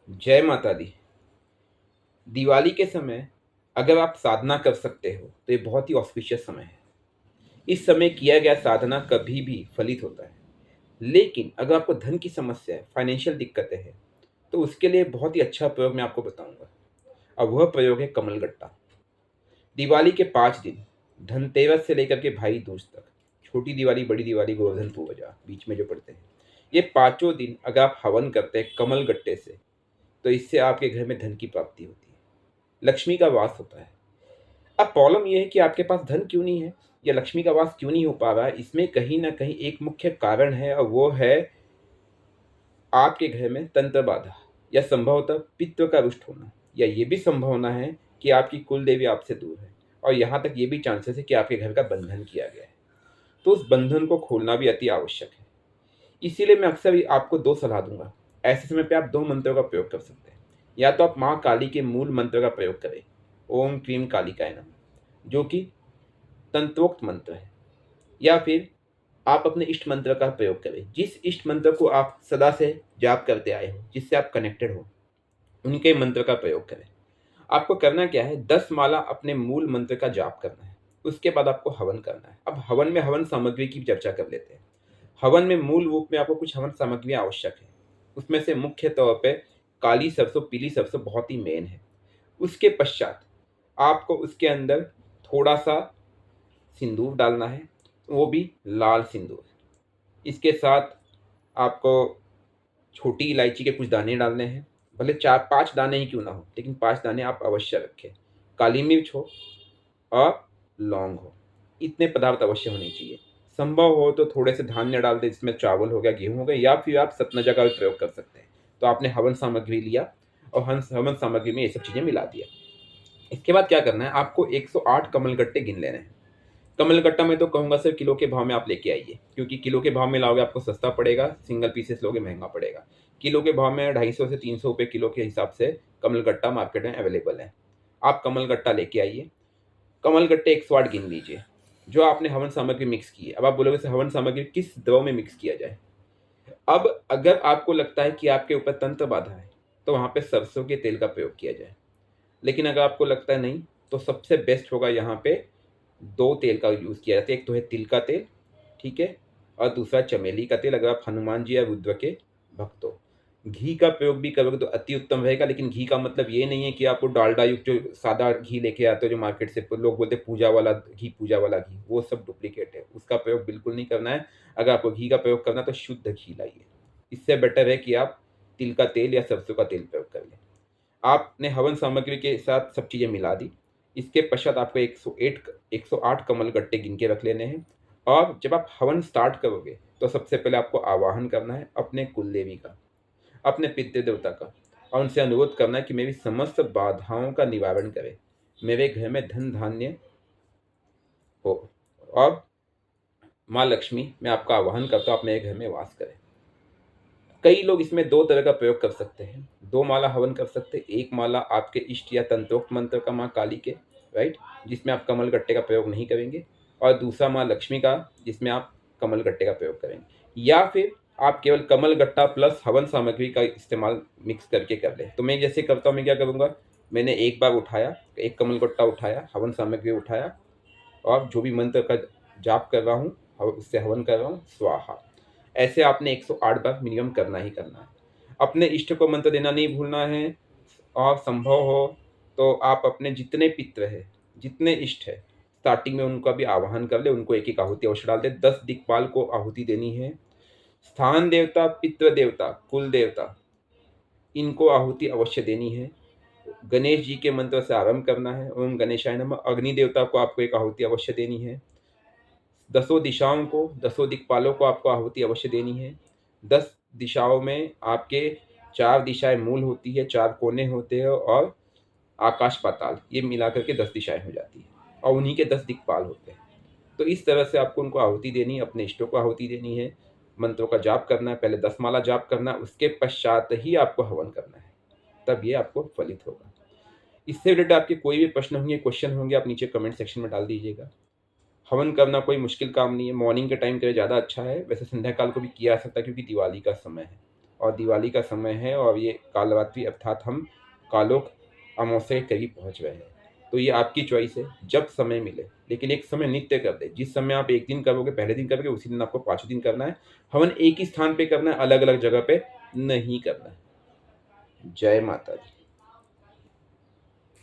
जय माता दी। दिवाली के समय अगर आप साधना कर सकते हो तो ये बहुत ही ऑस्पिशियस समय है। इस समय किया गया साधना कभी भी फलित होता है। लेकिन अगर आपको धन की समस्या है, फाइनेंशियल दिक्कतें हैं, तो उसके लिए बहुत ही अच्छा प्रयोग मैं आपको बताऊंगा। अब वह प्रयोग है कमलगट्टा। दिवाली के 5 दिन, धनतेरस से लेकर के भाई दूज तक, छोटी दिवाली, बड़ी दिवाली, गोवर्धन पूजा बीच में जो पड़ते हैं, ये पांचों दिन अगर आप हवन करते हैं कमल गट्टे से, तो इससे आपके घर में धन की प्राप्ति होती है, लक्ष्मी का वास होता है। अब प्रॉब्लम ये है कि आपके पास धन क्यों नहीं है या लक्ष्मी का वास क्यों नहीं हो पा रहा है। इसमें कहीं ना कहीं एक मुख्य कारण है, और वो है आपके घर में तंत्र बाधा, या संभवतः पितृ का रुष्ट होना, या ये भी संभावना है कि आपकी कुल देवी आपसे दूर है, और यहाँ तक ये भी चांसेस है कि आपके घर का बंधन किया गया है। तो उस बंधन को खोलना भी अति आवश्यक है। इसीलिए मैं अक्सर आपको दो सलाह दूंगा। ऐसे समय पे आप दो मंत्रों का प्रयोग कर सकते हैं। या तो आप माँ काली के मूल मंत्र का प्रयोग करें, ओम क्रीम कालिकाय नमः, जो कि तंत्रोक्त मंत्र है। या फिर आप अपने इष्ट मंत्र का प्रयोग करें, जिस इष्ट मंत्र को आप सदा से जाप करते आए हो, जिससे आप कनेक्टेड हो, उनके मंत्र का प्रयोग करें। आपको करना क्या है, 10 माला अपने मूल मंत्र का जाप करना है। उसके बाद आपको हवन करना है। अब हवन में हवन सामग्री की चर्चा कर लेते हैं। हवन में मूल रूप में आपको कुछ हवन सामग्री आवश्यक है। उसमें से मुख्य तौर पे काली सरसों, पीली सरसों बहुत ही मेन है। उसके पश्चात आपको उसके अंदर थोड़ा सा सिंदूर डालना है, वो भी लाल सिंदूर। इसके साथ आपको छोटी इलायची के कुछ दाने डालने हैं, भले 4-5 दाने ही क्यों ना हो, लेकिन 5 दाने आप अवश्य रखें। काली मिर्च हो और लौंग हो, इतने पदार्थ अवश्य होने चाहिए। संभव हो तो थोड़े से धान्य डाल दें, जिसमें चावल हो गया, गेहूं हो गया, या फिर आप सतनजा का भी प्रयोग कर सकते हैं। तो आपने हवन सामग्री लिया और हवन सामग्री में ये सब चीज़ें मिला दिया। इसके बाद क्या करना है, आपको 108 कमलगट्टे गिन लेने हैं। कमलगट्टा में तो कहूँगा सर किलो के भाव में आप लेके आइए, क्योंकि किलो के भाव में लाओगे आपको सस्ता पड़ेगा, सिंगल पीसेस लोगे महंगा पड़ेगा। किलो के भाव में 250 से 300 रुपये किलो के हिसाब से कमलगट्टा मार्केट में अवेलेबल है। आप कमलगट्टा लेके आइए। कमलगट्टे 108 गिन लीजिए, जो आपने हवन सामग्री मिक्स की है। अब आप बोलोगे सर हवन सामग्री किस द्रव में मिक्स किया जाए। अब अगर आपको लगता है कि आपके ऊपर तंत्र बाधा है, तो वहाँ पे सरसों के तेल का प्रयोग किया जाए। लेकिन अगर आपको लगता है नहीं, तो सबसे बेस्ट होगा यहाँ पे दो तेल का यूज़ किया जाता है। एक तो है तिल का तेल, ठीक है, और दूसरा चमेली का तेल, अगर आप हनुमान जी या रुद्र के भक्त हो। घी का प्रयोग भी करोगे तो अति उत्तम रहेगा, लेकिन घी का मतलब ये नहीं है कि आपको डालडा युक्त जो सादा घी लेके आते हो, जो मार्केट से लोग बोलते हैं पूजा वाला घी, पूजा वाला घी, वो सब डुप्लीकेट है। उसका प्रयोग बिल्कुल नहीं करना है। अगर आपको घी का प्रयोग करना है तो शुद्ध घी लाइए। इससे बेटर है कि आप तिल का तेल या सरसों का तेल प्रयोग कर लें। आपने हवन सामग्री के साथ सब चीज़ें मिला दी। इसके पश्चात आपको 108 कमल गट्टे गिन के रख लेने हैं। और जब आप हवन स्टार्ट करोगे तो सबसे पहले आपको आवाहन करना है अपने कुलदेवी का, अपने पितृ देवता का, और उनसे अनुरोध करना है कि मेरी समस्त बाधाओं का निवारण करें, मेरे घर में धन धान्य हो, और माँ लक्ष्मी, मैं आपका आवाहन करता हूँ, आप मेरे घर में वास करें। कई लोग इसमें दो तरह का प्रयोग कर सकते हैं। 2 माला हवन कर सकते हैं। एक माला आपके इष्ट या तंत्रोक्त मंत्र का माँ काली के, राइट, जिसमें आप कमल गट्टे का प्रयोग नहीं करेंगे, और दूसरा माँ लक्ष्मी का, जिसमें आप कमल गट्टे का प्रयोग करेंगे। या फिर आप केवल कमल गट्टा प्लस हवन सामग्री का इस्तेमाल मिक्स करके कर लें। तो मैं जैसे करता हूँ, मैं क्या करूँगा, मैंने एक बार उठाया, एक कमल गट्टा उठाया, हवन सामग्री उठाया, और जो भी मंत्र का जाप कर रहा हूँ, उससे हवन कर रहा हूँ, स्वाहा। ऐसे आपने 108 बार मिनिमम करना ही करना है। अपने इष्ट को मंत्र देना नहीं भूलना है। और संभव हो तो आप अपने जितने पितृ है, जितने इष्ट है, स्टार्टिंग में उनका भी आवाहन कर ले, उनको एक एक आहुति अवश्य डाल दे। 10 दिक्पाल को आहुति देनी है। स्थान देवता, पितृ देवता, कुल देवता, इनको आहुति अवश्य देनी है। गणेश जी के मंत्र से आरंभ करना है, ओम गणेशाय नमः। अग्नि देवता को आपको एक आहुति अवश्य देनी है। 10 दिशाओं को, 10 दिक्पालों को आपको आहुति अवश्य देनी है। 10 दिशाओं में आपके 4 दिशाएं मूल होती है, 4 कोने होते हैं, और आकाश पाताल, ये मिला करके 10 दिशाएं हो जाती है, और उन्हीं के 10 दिक्पाल होते हैं। तो इस तरह से आपको उनको आहुति देनी है, अपने इष्टों को आहुति देनी है, मंत्रों का जाप करना है, पहले 10 माला जाप करना है, उसके पश्चात ही आपको हवन करना है, तब ये आपको फलित होगा। इससे रिलेटेड आपके कोई भी प्रश्न होंगे, क्वेश्चन होंगे, आप नीचे कमेंट सेक्शन में डाल दीजिएगा। हवन करना कोई मुश्किल काम नहीं है। मॉर्निंग के टाइम करे ज़्यादा अच्छा है, वैसे संध्या काल को भी किया जा सकता है, क्योंकि दिवाली का समय है। और दिवाली का समय है और ये कालरात्रि अर्थात हम कालोक अमावस्या के करीब पहुँच रहे हैं। तो ये आपकी चॉइस है, जब समय मिले, लेकिन एक समय नित्य कर दें। जिस समय आप 1 दिन करोगे, पहले दिन करोगे, उसी दिन आपको 5वें दिन करना है। हवन एक ही स्थान पे करना है, अलग-अलग जगह पे नहीं करना है। जय माता दी।